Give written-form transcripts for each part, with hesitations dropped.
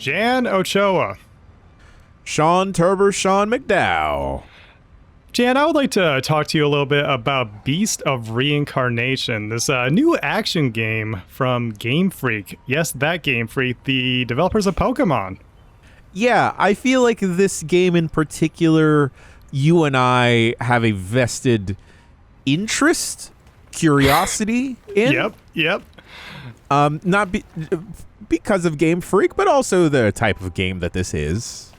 Jan Ochoa. Sean McDowell. Jan, I would like to talk to you a little bit about Beast of Reincarnation, this new action game from Game Freak. Yes, that Game Freak, the developers of Pokémon. Yeah, I feel like this game in particular, you and I have a vested interest, curiosity in. Yep. Not because of Game Freak, but also the type of game that this is.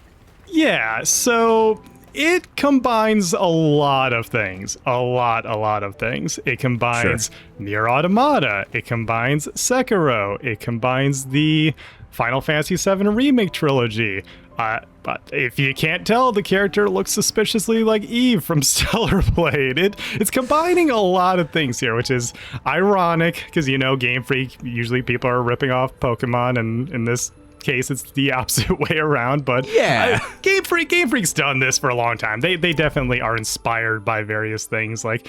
Yeah, so it combines a lot of things. A lot of things. It combines Nier Automata. It combines Sekiro. It combines the Final Fantasy VII Remake trilogy. But if you can't tell, the character looks suspiciously like Eve from Stellar Blade. It's combining a lot of things here, which is ironic because, Game Freak, usually people are ripping off Pokemon, and in this case it's the opposite way around. But yeah, Game Freak's done this for a long time. They definitely are inspired by various things. Like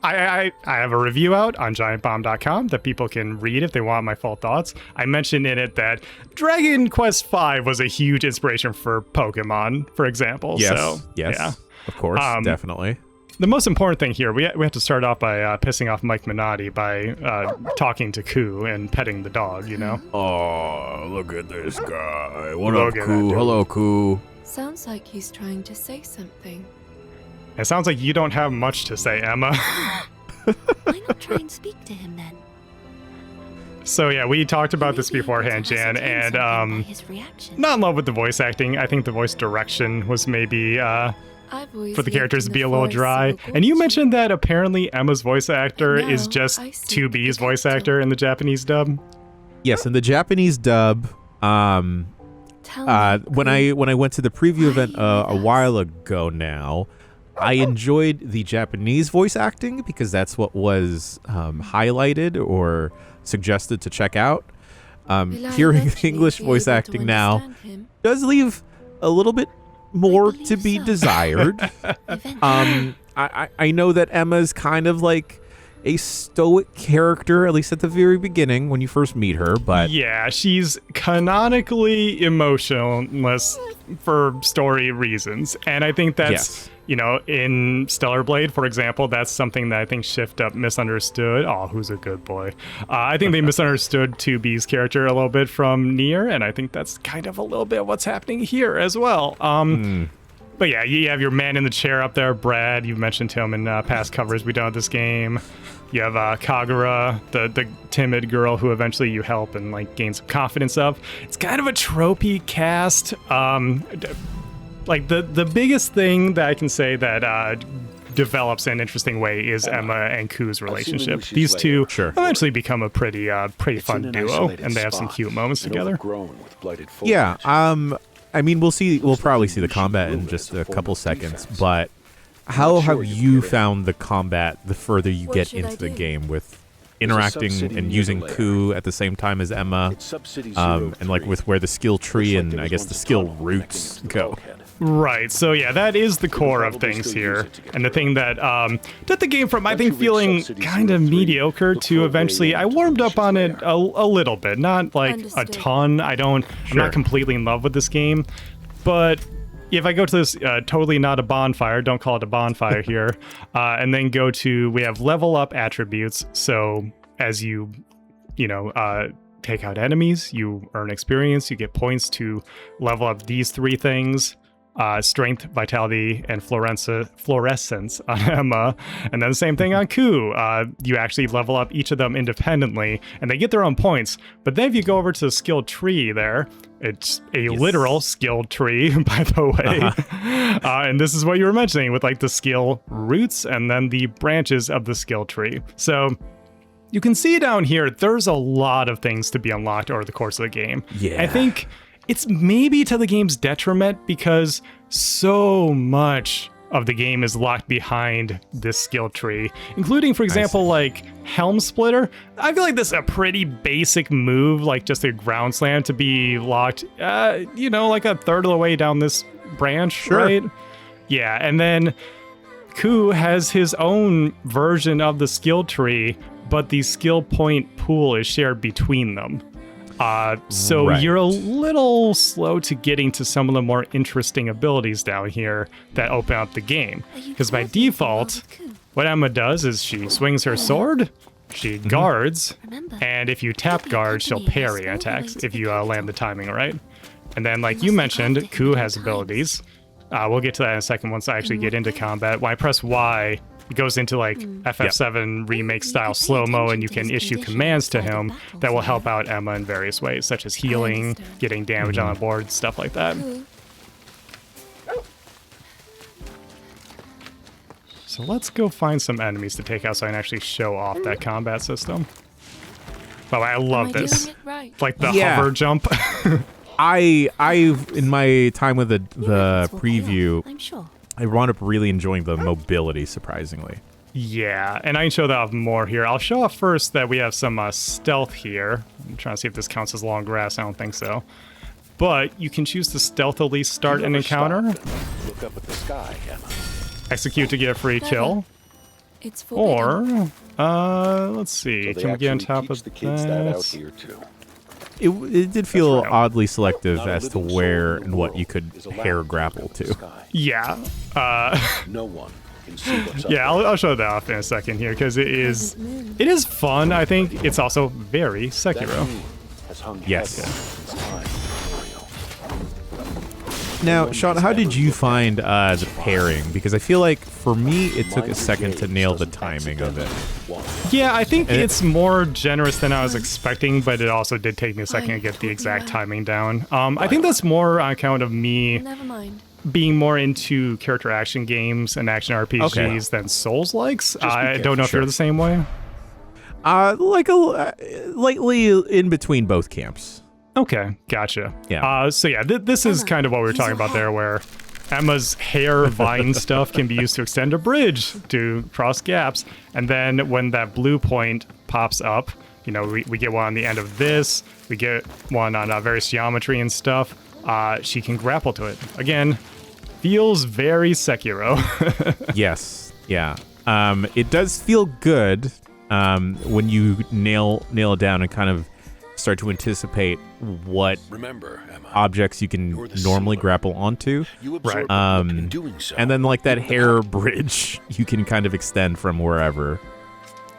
I have a review out on giantbomb.com that people can read if they want my full thoughts. I mentioned in it that Dragon Quest V was a huge inspiration for Pokemon, for example. Yes, so yeah, of course, definitely. The most important thing here, we have to start off by pissing off Mike Minotti by talking to Koo and petting the dog, Oh, look at this guy. What up, Koo? Hello, Koo. Sounds like he's trying to say something. It sounds like you don't have much to say, Emma. Why not try and speak to him then? So yeah, we talked about this beforehand, Jan, and not in love with the voice acting. I think the voice direction was maybe for the characters to be a little dry. And you mentioned that apparently Emma's voice actor is just 2B's voice actor in the Japanese dub. Yes, in the Japanese dub. When I went to the preview event a while ago now, I enjoyed the Japanese voice acting because that's what was highlighted or suggested to check out. Hearing the English voice acting now does leave a little bit more to be desired. I know that Emma's kind of like a stoic character, at least at the very beginning when you first meet her, but yeah, she's canonically emotionless for story reasons, and I think that's in Stellar Blade, for example, that's something that I think Shift Up misunderstood. Oh, who's a good boy? I think they misunderstood 2B's character a little bit from Nier, and I think that's kind of a little bit what's happening here as well. But yeah, you have your man in the chair up there, Brad. You've mentioned him in past covers we've done with this game. You have Kagura, the timid girl who eventually you help and like gain some confidence of. It's kind of a tropey cast. Like the biggest thing that I can say that develops in an interesting way is Emma and Koo's relationship. These two eventually become a pretty fun duo, and they have some cute moments together. Yeah, I mean, we'll probably see the combat in just a couple seconds, but how have you found the combat the further you get into the game with interacting and using Koo at the same time as Emma, and like with where the skill tree and I guess the skill roots go? Right, so yeah, that is the core of things here, and the thing that took the game from, I think, feeling kind of mediocre to eventually, I warmed up on it a little bit, not like a ton. I'm not completely in love with this game, but if I go to this totally not a bonfire, don't call it a bonfire here, and then go to, we have level up attributes, so as you take out enemies, you earn experience, you get points to level up these three things. Strength, vitality, and fluorescence on Emma, and then the same thing on Koo. You actually level up each of them independently, and they get their own points. But then if you go over to the skill tree there, it's a literal skill tree, by the way. And this is what you were mentioning with like the skill roots and then the branches of the skill tree. So you can see down here, there's a lot of things to be unlocked over the course of the game. Yeah. I think it's maybe to the game's detriment because so much of the game is locked behind this skill tree, including, for example, like Helm Splitter. I feel like this is a pretty basic move, like just a ground slam to be locked, like a third of the way down this branch, right? Yeah, and then Koo has his own version of the skill tree, but the skill point pool is shared between them. So Right. you're a little slow to getting to some of the more interesting abilities down here that open up the game. Because by default, what Emma does is she swings her sword, she guards, and if you tap guard, she'll parry attacks if you land the timing right. And then, like you mentioned, Ku has abilities. We'll get to that in a second once I actually get into combat. When I press Y, it goes into like FF7 remake style slow-mo, and you can issue commands to him that will help out Emma in various ways, such as healing, getting damage on the board, stuff like that. So let's go find some enemies to take out so I can actually show off that combat system. Oh, I love this. Like the hover jump. I've in my time with the preview, I'm sure. I wound up really enjoying the mobility, surprisingly. Yeah, and I can show that off more here. I'll show off first that we have some stealth here. I'm trying to see if this counts as long grass. I don't think so. But you can choose to stealthily start an encounter. Look up at the sky, Emma. Execute to get a free kill. It's forbidden. Or, let's see. So they Can we get on actually top teach of the kids that out that? here too. It did feel right. oddly selective Not a as to living soul where in the and what world you could is allowed hair to look grapple up at the to. sky. Yeah. No one can see what's up Yeah, there. I'll show that off in a second here because it is fun. I think it's also very That Sekiro. moon has hung Yes. heavy since time immemorial. Now, Shawn, how did you find the pairing? Because I feel like for me, it took a second to nail the timing of it. Yeah, I think And it's more generous than I was expecting, but it also did take me a second to get the exact timing down. I think that's more on account of me Never mind. being more into character action games and action RPGs than Souls-likes. I don't know if you're the same way. Like lightly in between both camps. Okay, gotcha. Yeah. So yeah, this is kind of what we were talking about there, where Emma's hair vine stuff can be used to extend a bridge to cross gaps, and then when that blue point pops up, you know, we get one on the end of this, we get one on various geometry and stuff. She can grapple to it. Again, feels very Sekiro. Yes. Yeah. It does feel good when you nail it down and kind of start to anticipate what Remember, Emma, objects you can you're the normally sealer. grapple onto. you absorb Right. the look in doing so. And then like that Even the hair contour. bridge you can kind of extend from wherever.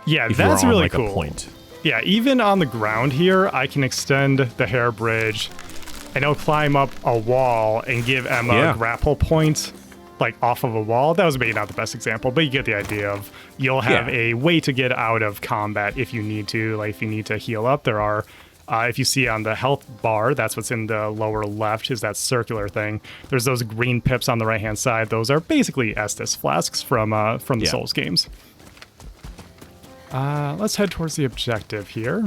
Yeah, If you're that's on really like cool. a point. Yeah, even on the ground here, I can extend the hair bridge and it'll climb up a wall and give Emma Yeah. a grapple point, like off of a wall. That was maybe not the best example, but you get the idea of you'll have Yeah. a way to get out of combat if you need to. Like if you need to heal up, there are. If you see on the health bar, that's what's in the lower left, is that circular thing. There's those green pips on the right-hand side. Those are basically Estus flasks from the Yeah. Souls games. Let's head towards the objective here.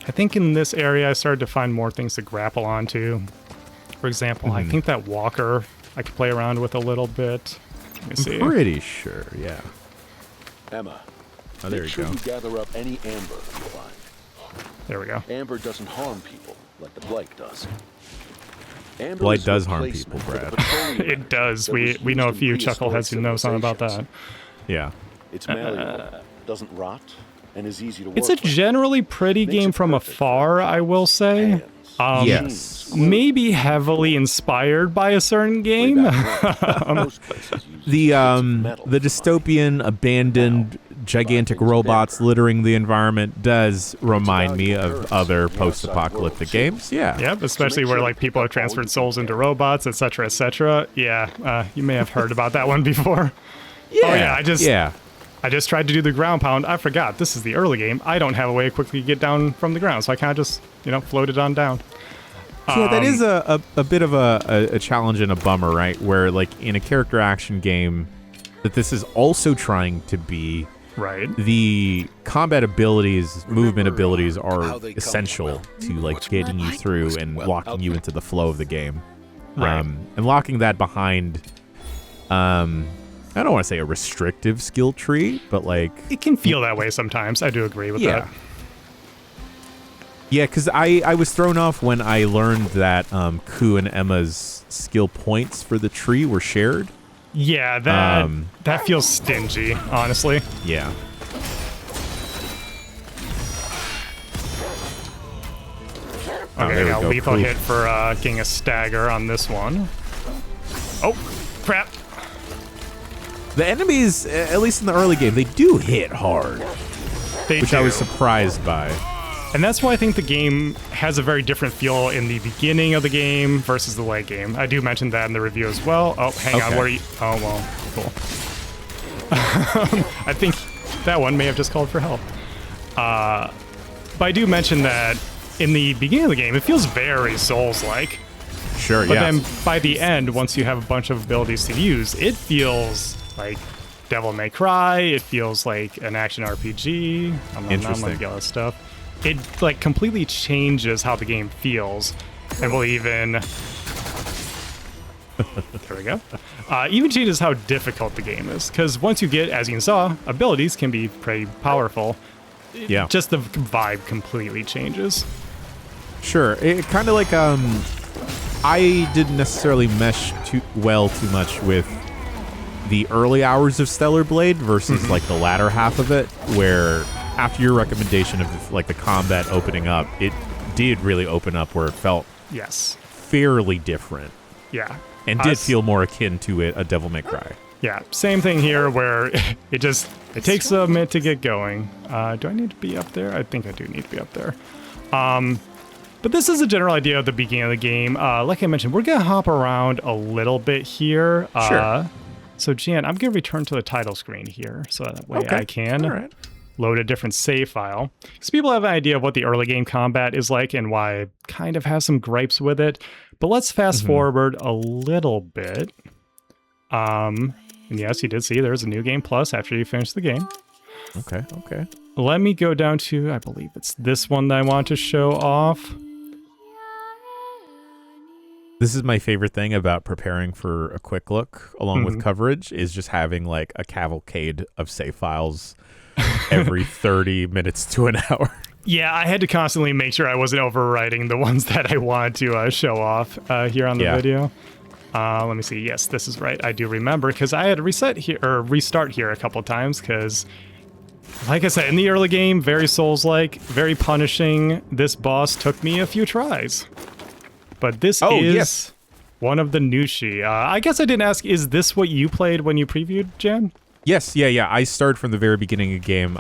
I think in this area I started to find more things to grapple onto. For example, I think that walker I could play around with a little bit. Let me see. I'm pretty sure, yeah. Emma, Oh, there make you sure go. you gather up any amber you find. There we go. Amber doesn't harm people like the blight does. Amber Blight is a does harm replacement people, for the Brad. petroleum It does. that We was know a used in few prehistoric chuckleheads who know something about that. civilizations. Yeah. It's malleable, doesn't rot, and is easy to work It's a with. generally pretty Makes game it from perfect for afar, I will say. hands, Yes. jeans, glue. Maybe heavily inspired by a certain Way game. back when, most places used The strips of metal the for dystopian abandoned gigantic things robots bigger. littering the environment does remind me valuable of currency other in the outside post-apocalyptic world, games. Yeah. Yep, especially make where sure like people you have got all you transferred can souls into get. robots, etc., etc. Yeah, you may have heard about that one before. Yeah. Oh yeah, yeah. I just tried to do the ground pound. I forgot this is the early game. I don't have a way to quickly get down from the ground, so I kind of just floated on down. Yeah, that is a bit of a challenge and a bummer, right? Where like in a character action game, that this is also trying to be Right. the combat abilities, movement abilities are how they come essential to to like what's getting you through and well, locking you okay. into the flow of the game. Right. And locking that behind, I don't want to say a restrictive skill tree, but like, It can feel that way sometimes. I do agree with yeah. that. Yeah, because I was thrown off when I learned that Ku and Emma's skill points for the tree were shared. Yeah, that feels stingy, honestly. Yeah. Okay, there we now go. lethal Poof. hit for getting a stagger on this one. Oh, crap. The enemies, at least in the early game, they do hit hard, which I was surprised by. And that's why I think the game has a very different feel in the beginning of the game versus the late game. I do mention that in the review as well. Oh, hang on. Where are you? Oh, well, cool. I think that one may have just called for help. But I do mention that in the beginning of the game, it feels very Souls-like. Sure, But yeah. then by the end, once you have a bunch of abilities to use, it feels like Devil May Cry. It feels like an action RPG. I'm not Interesting. going to get all that stuff. It like completely changes how the game feels, and will even there we go. Even changes how difficult the game is, because once you get, as you saw, abilities can be pretty powerful. Yeah. Just the vibe completely changes. Sure. It kind of like I didn't necessarily mesh too much with the early hours of Stellar Blade versus like the latter half of it, where after your recommendation of like the combat opening up, it did really open up where it felt fairly different. Yeah. And did feel more akin to a Devil May Cry. Yeah, same thing here where it takes a minute to get going. Do I need to be up there? I think I do need to be up there. But this is a general idea of the beginning of the game. Like I mentioned, we're going to hop around a little bit here. Sure. So, Jan, I'm going to return to the title screen here so that way I can All right. load a different save file. Because people have an idea of what the early game combat is like and why I kind of have some gripes with it. But let's fast forward a little bit. And yes, you did see there's a new game plus after you finish the game. Okay. Let me go down to, I believe it's this one that I want to show off. This is my favorite thing about preparing for a quick look along with coverage is just having like a cavalcade of save files every 30 minutes to an hour. Yeah, I had to constantly make sure I wasn't overwriting the ones that I wanted to show off here on the video. Let me see. Yes, this is right. I do remember because I had to restart here a couple times because, like I said, in the early game, very Souls-like, very punishing. This boss took me a few tries. But this is one of the Nushi. I guess I didn't ask, is this what you played when you previewed, Jan? Yes, yeah. I started from the very beginning of the game.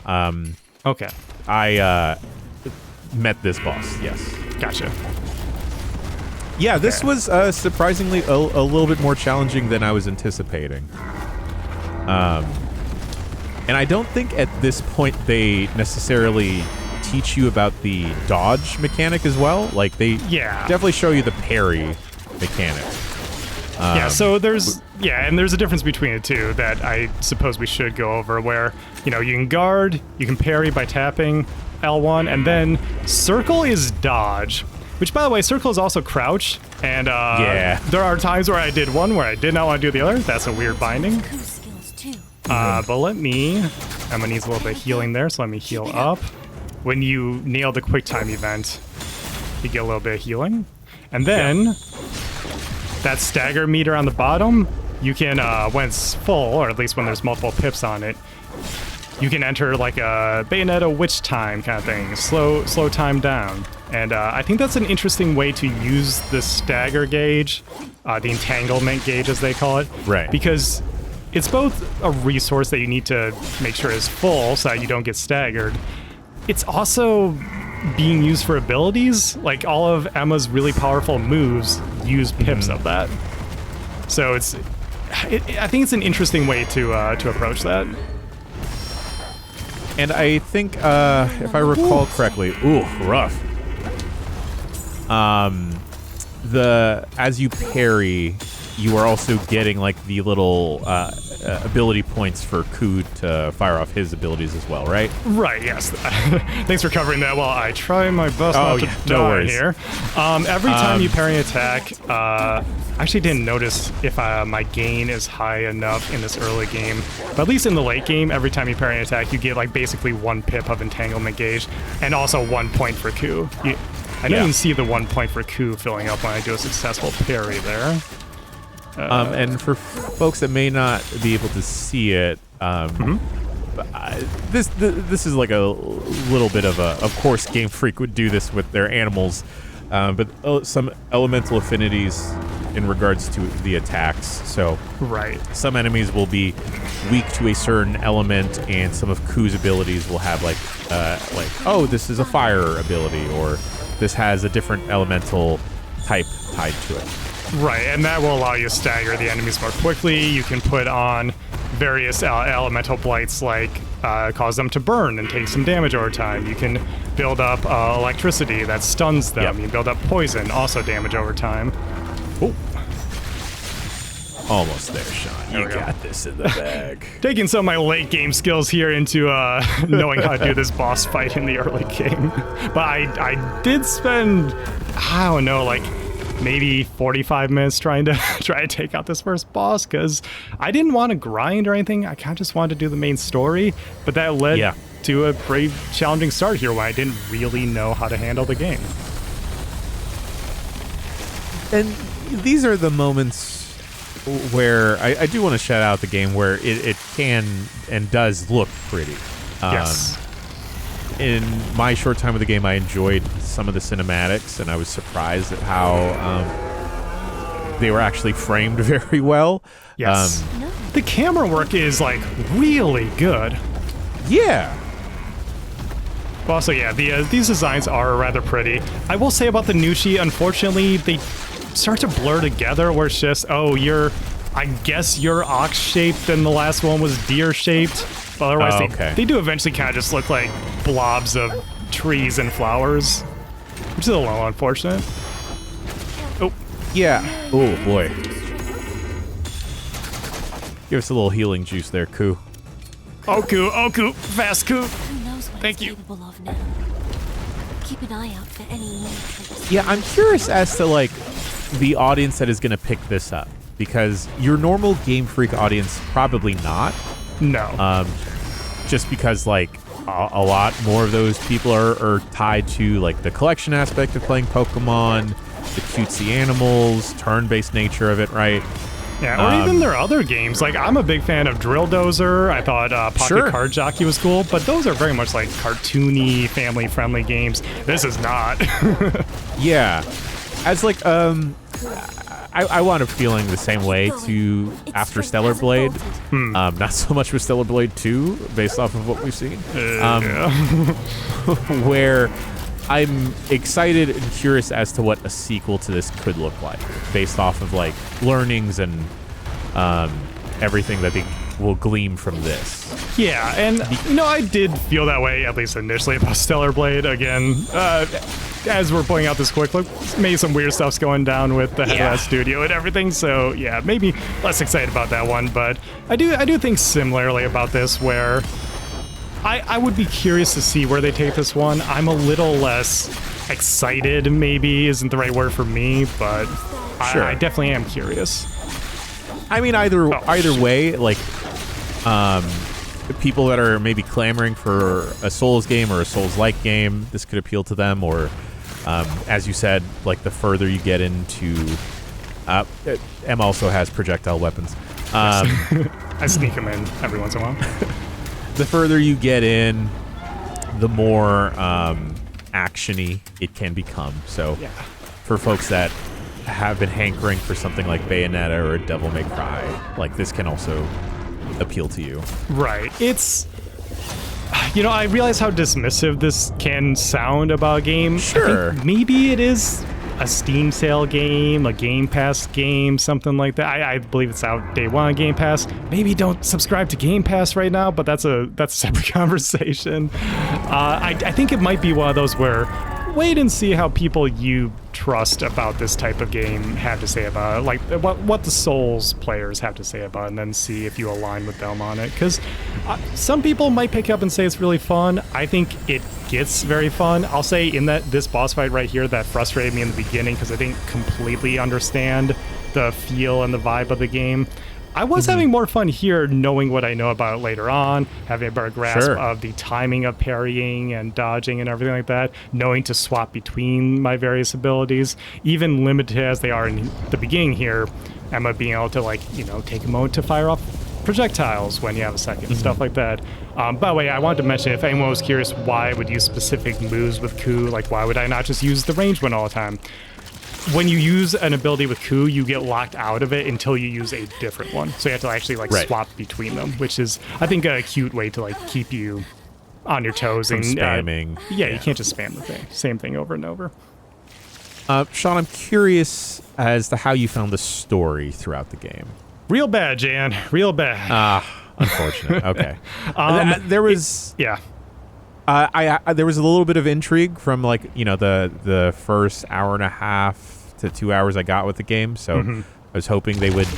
Okay. I met this boss, yes. Gotcha. Yeah, this was surprisingly a little bit more challenging than I was anticipating. And I don't think at this point they necessarily teach you about the dodge mechanic as well. Like, they definitely show you the parry mechanic. So there's and there's a difference between the two that I suppose we should go over where, you can guard, you can parry by tapping L1, and then circle is dodge, which, by the way, circle is also crouch, and there are times where I did one where I did not want to do the other. That's a weird binding. But I'm gonna need a little bit of healing there, so let me heal up. When you nail the quick time event, you get a little bit of healing. And then that stagger meter on the bottom, you can, when it's full, or at least when there's multiple pips on it, you can enter like a Bayonetta witch time kind of thing, slow time down. And I think that's an interesting way to use the stagger gauge, the entanglement gauge as they call it. Right. Because it's both a resource that you need to make sure is full so that you don't get staggered. It's also being used for abilities. Like, all of Emma's really powerful moves use pips of that. So I think it's an interesting way to approach that. And I think, if I recall correctly, rough. As you parry, you are also getting like the little ability points for Ku to fire off his abilities as well, right? Right, yes. Thanks for covering that while I try my best not to die here. Every time you parry an attack, I actually didn't notice if my gain is high enough in this early game, but at least in the late game, every time you parry an attack, you get like basically 1 pip of entanglement gauge, and also 1 point for Ku. I don't even see the 1 point for Ku filling up when I do a successful parry there. And for folks that may not be able to see it, this is like a little bit of course, Game Freak would do this with their animals. but some elemental affinities in regards to the attacks. So Right. some enemies will be weak to a certain element, and some of Ku's abilities will have like oh, this is a fire ability, or this has a different elemental type tied to it. Right, and that will allow you to stagger the enemies more quickly. You can put on various elemental blights, like cause them to burn and take some damage over time. You can build up electricity that stuns them. Yep. You can build up poison, also damage over time. Oh. Almost there, Shawn. You we go. got this in the bag. Taking some of my late game skills here into knowing how to do this boss fight in the early game. But I did spend, I don't know, like maybe 45 minutes trying to take out this first boss, because I didn't want to grind or anything. I kind of just wanted to do the main story, but that led to a pretty challenging start here when I didn't really know how to handle the game. And these are the moments where I do want to shout out the game where it can and does look pretty. Yes. In my short time with the game, I enjoyed some of the cinematics, and I was surprised at how they were actually framed very well. Yes. The camera work is like really good. Yeah. But also, yeah, these designs are rather pretty. I will say about the Nushi, unfortunately, they start to blur together, where it's just, oh, I guess you're ox-shaped and the last one was deer-shaped. But otherwise, they do eventually kind of just look like blobs of trees and flowers, which is a little unfortunate. Oh. Yeah. Oh, boy. Give us a little healing juice there, Ku. Oh, Ku, fast Ku. Who knows what Thank it's you. capable of now. Keep an eye out for any new tricks. Yeah, I'm curious as to, like, the audience that is going to pick this up, because your normal Game Freak audience, probably not. No. Just because, like, a lot more of those people are tied to, like, the collection aspect of playing Pokemon, the cutesy animals, turn-based nature of it, right? Yeah, or even their other games. Like, I'm a big fan of Drill Dozer. I thought Pocket Card Jockey was cool, but those are very much like cartoony, family-friendly games. This is not. Yeah. As, like, I wound up feeling the same way to after Stellar Blade. Not so much with Stellar Blade 2, based off of what we've seen. Where I'm excited and curious as to what a sequel to this could look like, based off of, like, learnings and everything that they will glean from this. Yeah, and, you know, I did feel that way, at least initially, about Stellar Blade. Again, as we're pointing out this quick look, maybe some weird stuff's going down with the head of that studio and everything, so yeah, maybe less excited about that one, but I do think similarly about this, where I would be curious to see where they take this one. I'm a little less excited, maybe isn't the right word for me, but I definitely am curious. I mean, either way, like, people that are maybe clamoring for a Souls game or a Souls-like game, this could appeal to them, or as you said, like, the further you get into M also has projectile weapons. I sneak them in every once in a while. The further you get in, the more action-y it can become. So for folks that have been hankering for something like Bayonetta or Devil May Cry, like, this can also appeal to you. Right. It's, you know, I realize how dismissive this can sound about a game. Sure. I think maybe it is a Steam sale game, a Game Pass game, something like that. I believe it's out day one on Game Pass. Maybe don't subscribe to Game Pass right now, but that's a separate conversation. I think it might be one of those where wait and see how people you trust about this type of game have to say about it, like what the Souls players have to say about it, and then see if you align with them on it, because some people might pick up and say it's really fun. I think it gets very fun. I'll say in that this boss fight right here that frustrated me in the beginning because I didn't completely understand the feel and the vibe of the game. I was having more fun here knowing what I know about it later on, having a better grasp of the timing of parrying and dodging and everything like that, knowing to swap between my various abilities, even limited as they are in the beginning here, Emma being able to, like, you know, take a moment to fire off projectiles when you have a second, stuff like that. By the way, I wanted to mention, if anyone was curious why I would use specific moves with Ku, like why would I not just use the ranged one all the time? When you use an ability with Ku, you get locked out of it until you use a different one. So you have to actually like swap between them, which is, I think, a cute way to like keep you on your toes. From and spamming. Yeah, you can't just spam the thing. Same thing over and over. Shawn, I'm curious as to how you found the story throughout the game. Real bad, Jan. Real bad. Unfortunate. Okay. There was yeah. there was a little bit of intrigue from like the first hour and a half to 2 hours I got with the game, so I was hoping they would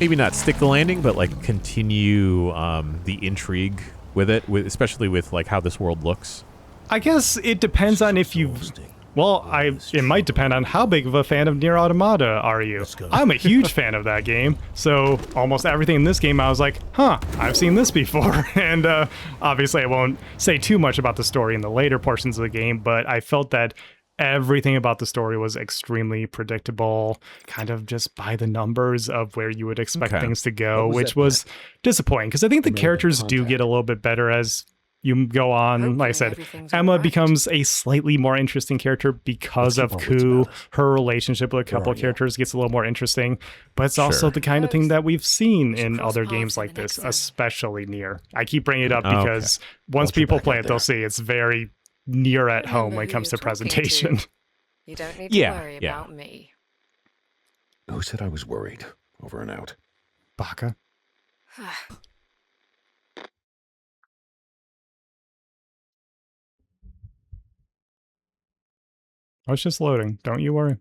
maybe not stick the landing, but like continue the intrigue with it, especially with like how this world looks. I guess it depends on if you. Well, it might depend on how big of a fan of Nier Automata are you. I'm a huge fan of that game, so almost everything in this game I was like, huh, I've seen this before. And obviously I won't say too much about the story in the later portions of the game, but I felt that everything about the story was extremely predictable, kind of just by the numbers of where you would expect things to go, which was disappointing, because I think the characters do get a little bit better as you go on. Like I said, Emma becomes a slightly more interesting character because of Ku. Her relationship with a couple of characters gets a little more interesting, but it's also the kind of thing that we've seen in other games like this, especially Nier. I keep bringing it up because once people play it, they'll see it's very Nier at home when it comes to presentation. You don't need to worry about me. Who said I was worried? Over and out. Baka. Oh, it's just loading. Don't you worry.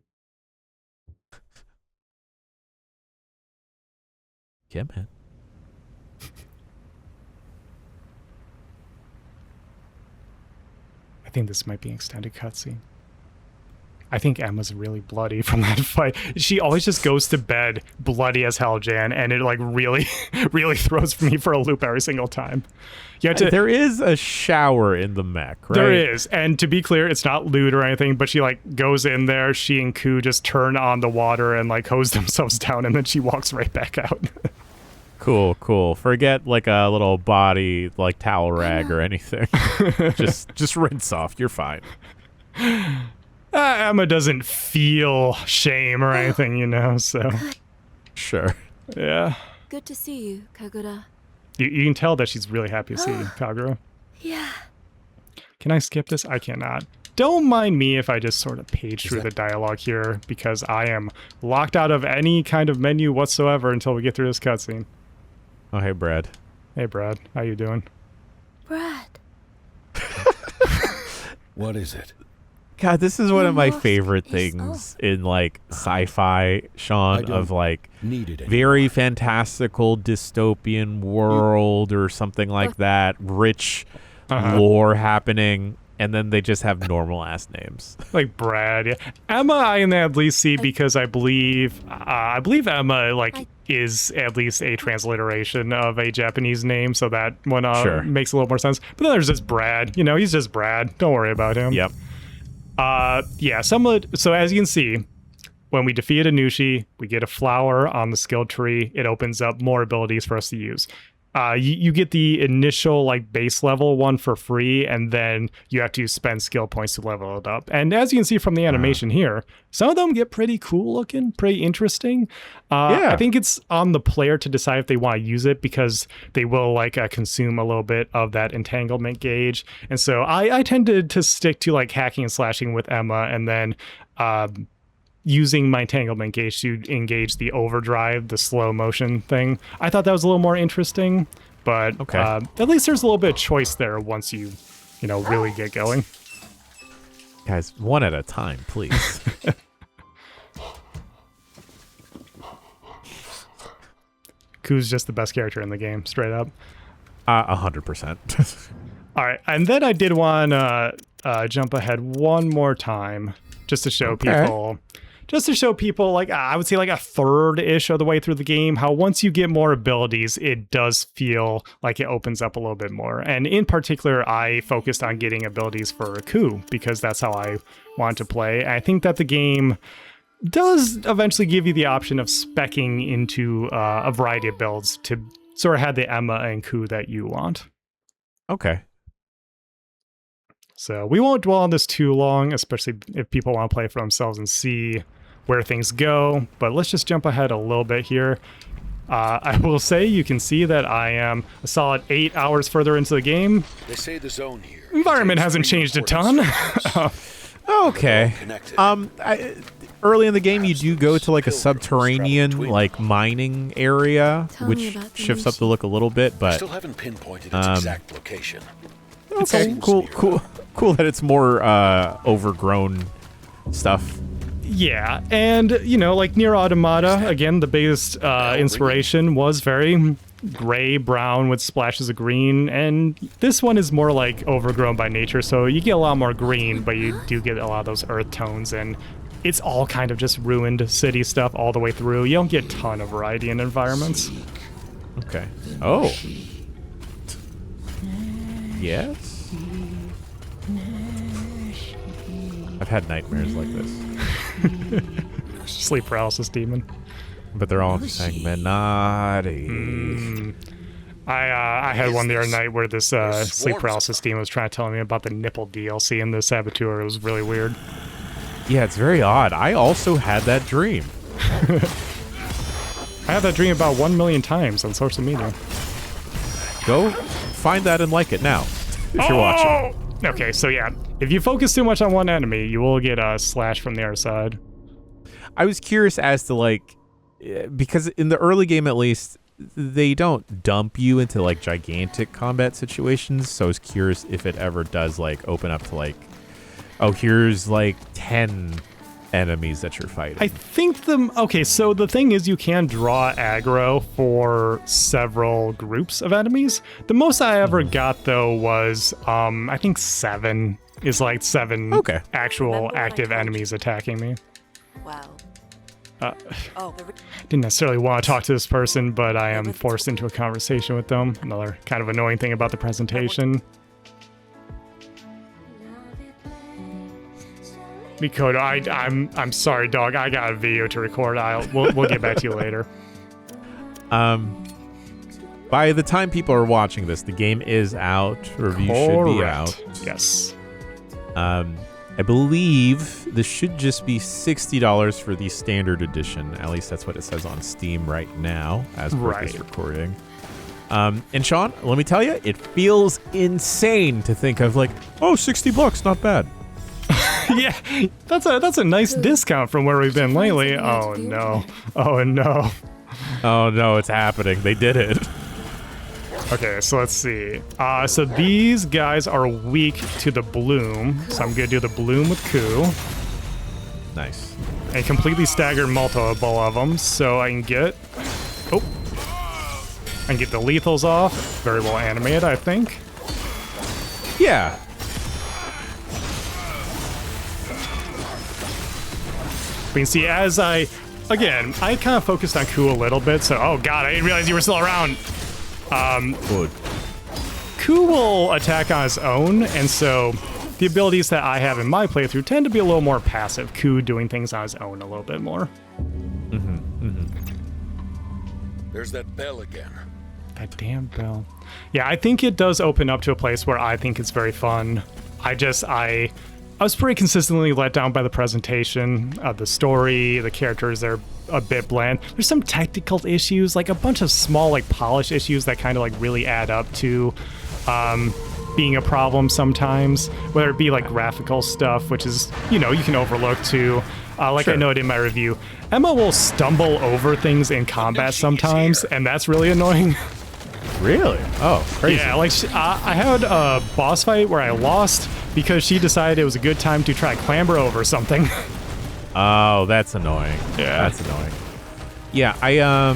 Yeah, man. I think this might be an extended cutscene. I think Emma's really bloody from that fight. She always just goes to bed bloody as hell, Jan, and it like really, really throws me for a loop every single time. You have to, there is a shower in the mech, right? There is, and to be clear, it's not lewd or anything, but she like goes in there, she and Ku just turn on the water and like hose themselves down, and then she walks right back out. Cool. Forget like a little body like towel rag or anything. just rinse off. You're fine. Emma doesn't feel shame or anything, so. Sure. Yeah. Good to see you, Kagura. You can tell that she's really happy to see you, Kagura. Yeah. Can I skip this? I cannot. Don't mind me if I just sort of page through the dialogue here, because I am locked out of any kind of menu whatsoever until we get through this cutscene. Oh, hey, Brad. Hey, Brad. How you doing? Brad. What is it? God, this is one of my favorite things in like sci-fi, Shawn, of like very fantastical dystopian world or something like that, rich lore happening, and then they just have normal ass names. Like Brad. Yeah. Emma I can at least see because I believe Emma like is at least a transliteration of a Japanese name, so that one makes a little more sense. But then there's just Brad. He's just Brad. Don't worry about him. Yep. So as you can see, when we defeat Anushi, we get a flower on the skill tree. It opens up more abilities for us to use. You get the initial like base level one for free, and then you have to spend skill points to level it up. And as you can see from the animation here, some of them get pretty cool looking, pretty interesting. I think it's on the player to decide if they want to use it, because they will like consume a little bit of that entanglement gauge. And so I tended to stick to like hacking and slashing with Emma, and then using my entanglement gauge to engage the overdrive, the slow motion thing. I thought that was a little more interesting, but at least there's a little bit of choice there once you really get going. Guys, one at a time, please. Ku's just the best character in the game, straight up. 100%. All right, and then I did want to jump ahead one more time just to show people. Just to show people, like, I would say like a third-ish of the way through the game, how once you get more abilities, it does feel like it opens up a little bit more. And in particular, I focused on getting abilities for Ku, because that's how I want to play. And I think that the game does eventually give you the option of speccing into a variety of builds to sort of have the Emma and Ku that you want. Okay. So we won't dwell on this too long, especially if people want to play for themselves and see where things go. But let's just jump ahead a little bit here. I will say you can see that I am a solid 8 hours further into the game. They say the zone here. Environment hasn't changed a ton. Okay. Early in the game, you do go to like a subterranean, like mining area, which shifts up the look a little bit, but Still haven't pinpointed its exact location. okay, cool that it's more overgrown stuff. Yeah, and, you know, like Nier Automata, again, the biggest inspiration was very gray, brown with splashes of green, and this one is more like overgrown by nature, so you get a lot more green, but you do get a lot of those earth tones, and it's all kind of just ruined city stuff all the way through. You don't get a ton of variety in environments. Okay. Oh. Yes? I've had nightmares like this. Sleep paralysis demon. But they're all saying Minati. I had one the other night where this sleep paralysis demon was trying to tell me about the nipple DLC in the Saboteur. It was really weird. Yeah, it's very odd. I also had that dream. I had that dream about 1 million times on social media. Go find that and like it now, if you're watching. Okay, so yeah, if you focus too much on one enemy, you will get a slash from the other side. I was curious as to, like, because in the early game at least, they don't dump you into, like, gigantic combat situations, so I was curious if it ever does, like, open up to, like, oh, here's, like, 10 enemies that you're fighting. I think okay, so the thing is you can draw aggro for several groups of enemies. The most I ever got, though, was, I think 7 is like 7 actual active enemies attacking me. Well. Didn't necessarily want to talk to this person, but I am forced into a conversation with them. Another kind of annoying thing about the presentation. Mikoto, I'm sorry, dog. I got a video to record. We'll get back to you later. By the time people are watching this, the game is out. Review should be out. Yes. I believe this should just be $60 for the standard edition. At least that's what it says on Steam right now, as per this recording. And Shawn, let me tell you, it feels insane to think of like, oh, $60, not bad. Yeah, that's a nice discount from where we've been lately. Oh no. Oh no. Oh no, it's happening. They did it. Okay, so let's see. So these guys are weak to the bloom, so I'm gonna do the bloom with Ku. Nice. And completely stagger multiple of them, so I can get... Oh. I can get the lethals off. Very well animated, I think. Yeah. But you can see as again, I kind of focused on Ku a little bit, so, oh god, I didn't realize you were still around. Good. Ku will attack on his own, and so the abilities that I have in my playthrough tend to be a little more passive. Ku doing things on his own a little bit more. There's that bell again. That damn bell. Yeah, I think it does open up to a place where I think it's very fun. I was pretty consistently let down by the presentation, the story, the characters are a bit bland. There's some technical issues, like a bunch of small, like, polish issues that kind of, like, really add up to being a problem sometimes, whether it be, like, graphical stuff, which is, you know, you can overlook too. Like I noted in my review, Emma will stumble over things in combat sometimes, and that's really annoying. Really? Oh, crazy. Yeah, like, I had a boss fight where I lost because she decided it was a good time to try clamber over something. Oh, that's annoying. Yeah. That's annoying. Yeah,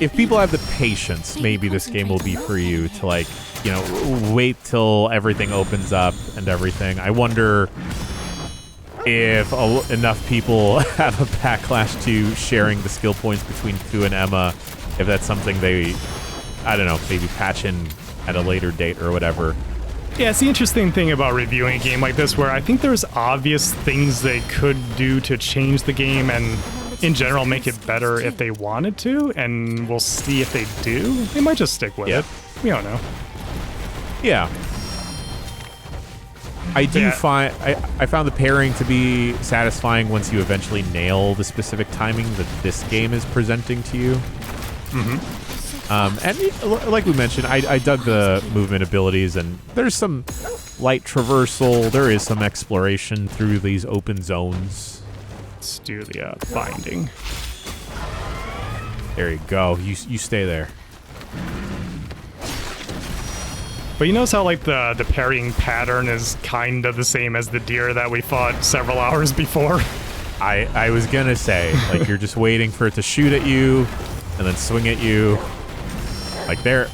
if people have the patience, maybe this game will be for you to, like, you know, wait till everything opens up and everything. I wonder if enough people have a backlash to sharing the skill points between Ku and Emma, if that's something they, I don't know, maybe patch in at a later date or whatever. Yeah, it's the interesting thing about reviewing a game like this, where I think there's obvious things they could do to change the game and, in general, make it better if they wanted to, and we'll see if they do. They might just stick with it. We don't know. Yeah. I do find I found the pairing to be satisfying once you eventually nail the specific timing that this game is presenting to you. And like we mentioned, I dug the movement abilities, and there's some light traversal. There is some exploration through these open zones. Let's do the binding. There you go. You stay there. But you notice how, like, the parrying pattern is kind of the same as the deer that we fought several hours before? I was gonna say, like, you're just waiting for it to shoot at you, and then swing at you. Like there.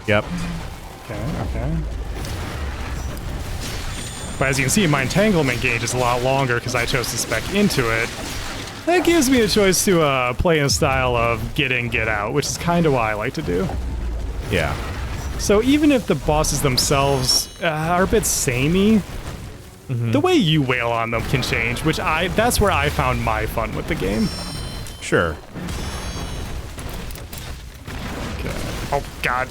Yep. Okay. But as you can see, my entanglement gauge is a lot longer because I chose to spec into it. That gives me a choice to play in a style of get in, get out, which is kind of what I like to do. Yeah. So even if the bosses themselves are a bit samey, the way you wail on them can change, which that's where I found my fun with the game. Sure. Okay. Oh, God.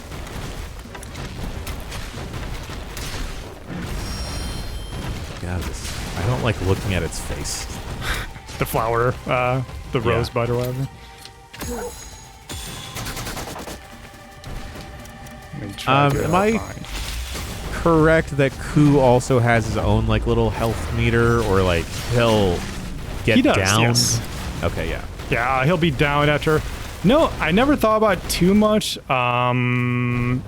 God, I don't like looking at its face. The flower, the rosebud or whatever. Am I correct that Ku also has his own like little health meter, or like he'll get down? Yes. Okay, yeah. Yeah, he'll be down after. No, I never thought about it too much. I don't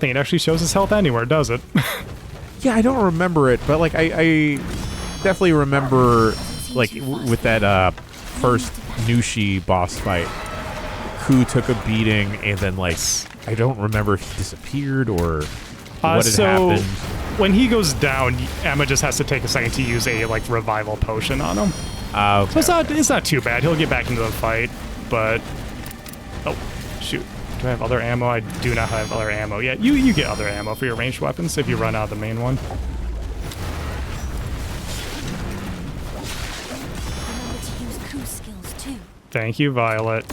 think it actually shows his health anywhere, does it? Yeah, I don't remember it, but like I definitely remember like with that first Nushi boss fight, Ku took a beating, and then like I don't remember if he disappeared or what had happened. When he goes down, Emma just has to take a second to use a like revival potion on him. Okay. So it's not too bad. He'll get back into the fight, but oh shoot. Do I have other ammo? I do not have other ammo yet. You get other ammo for your ranged weapons if you run out of the main one. Thank you, Violet.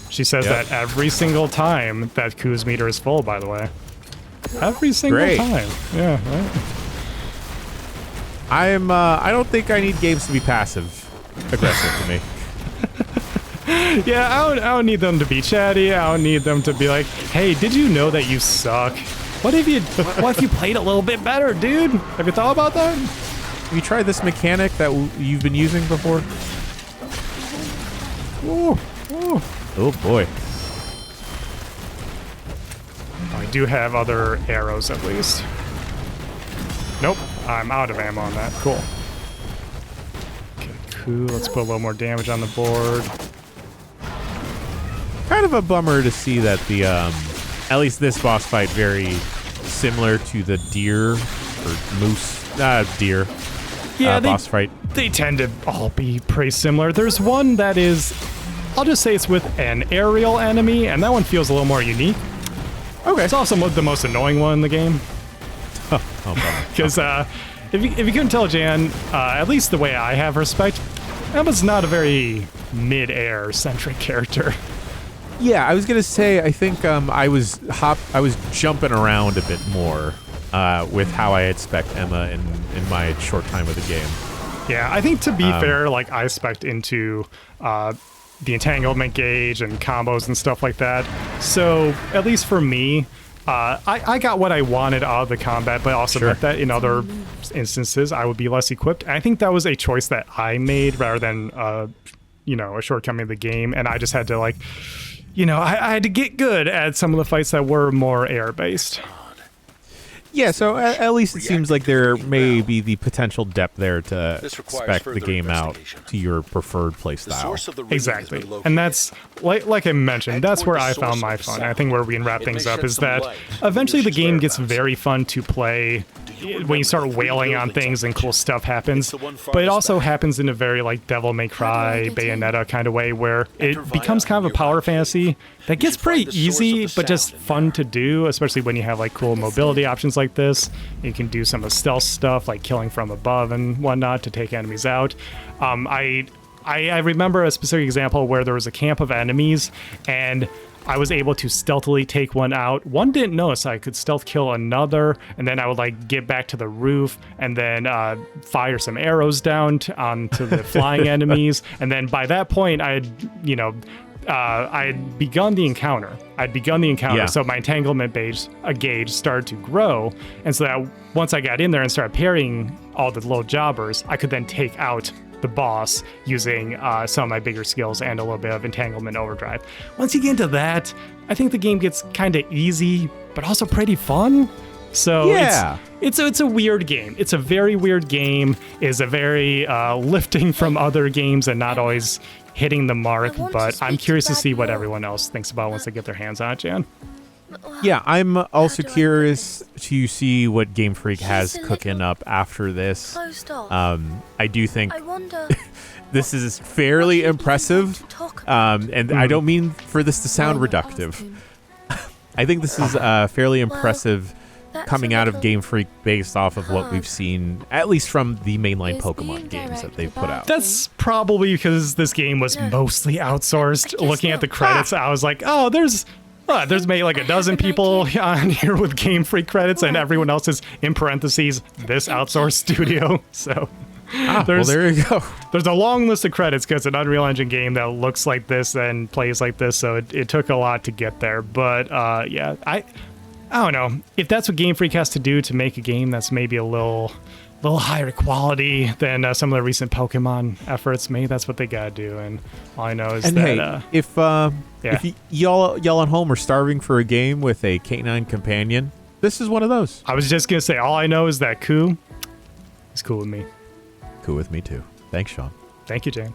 She says that every single time that Ku's meter is full, by the way. Every single time. Yeah, right? I don't think I need games to be passive aggressive to me. Yeah, I don't need them to be chatty. I don't need them to be like, hey, did you know that you suck? What if you played a little bit better, dude? Have you thought about that? Have you tried this mechanic that you've been using before? Ooh. Oh boy. I do have other arrows at least. Nope, I'm out of ammo on that. Cool. Okay, cool. Let's put a little more damage on the board. Kind of a bummer to see that the at least this boss fight very similar to the deer or moose deer boss fight. They tend to all be pretty similar. There's one that is, I'll just say it's with an aerial enemy, and that one feels a little more unique. Okay. It's also the most annoying one in the game. Because if you couldn't tell, Jan, at least the way I have respect, Emma's not a very mid-air centric character. Yeah, I was gonna say I think I was jumping around a bit more with how I had spec'd Emma in my short time with the game. Yeah, I think to be fair, like I spec'd into the entanglement gauge and combos and stuff like that. So at least for me, I got what I wanted out of the combat, but also meant that in other instances I would be less equipped. And I think that was a choice that I made rather than a shortcoming of the game, and I just had to like. I had to get good at some of the fights that were more air-based. Yeah, so at least it seems like there may be the potential depth there to spec the game out to your preferred playstyle. Exactly. And that's, like I mentioned, that's where I found my fun. I think where we can wrap things up is that eventually the game gets very fun to play when you start wailing on things and cool stuff happens. But it also happens in a very like Devil May Cry, Bayonetta kind of way where it becomes kind of a power fantasy that gets pretty easy, but just fun to do, especially when you have like cool mobility options like this. You can do some of the stealth stuff like killing from above and whatnot to take enemies out. I remember a specific example where there was a camp of enemies and I was able to stealthily take one out. One didn't notice I could stealth kill another, and then I would like get back to the roof and then fire some arrows down onto the flying enemies. And then by that point, I had begun the encounter. Yeah. So my entanglement gauge started to grow, and so that once I got in there and started parrying all the little jobbers, I could then take out the boss using some of my bigger skills and a little bit of entanglement overdrive. Once you get into that, I think the game gets kind of easy, but also pretty fun. So Yeah. it's a weird game. It's a very weird game. It's a very lifting from other games and not always hitting the mark. But I'm curious to see what everyone else thinks about once they get their hands on it, Jan. Yeah, I'm also curious to see what Game Freak has cooking up after this. I do think this is fairly impressive, and I don't mean for this to sound reductive. I think this is fairly impressive coming out of Game Freak based off of what we've seen, at least from the mainline Pokemon games that they've put out. That's probably because this game was mostly outsourced. Looking at the credits, I was like, oh, there's maybe like a dozen people on here with Game Freak credits, and everyone else is in parentheses this outsourced studio. So well, there you go. There's a long list of credits because it's an Unreal Engine game that looks like this and plays like this. So it took a lot to get there. But yeah, I don't know if that's what Game Freak has to do to make a game that's maybe a little higher quality than some of the recent Pokemon efforts. Maybe that's what they gotta do. And all I know is that if y'all at home are starving for a game with a canine companion, this is one of those. I was just gonna say, all I know is that Koo is cool with me. Cool with me too. Thanks, Shawn. Thank you, Jane.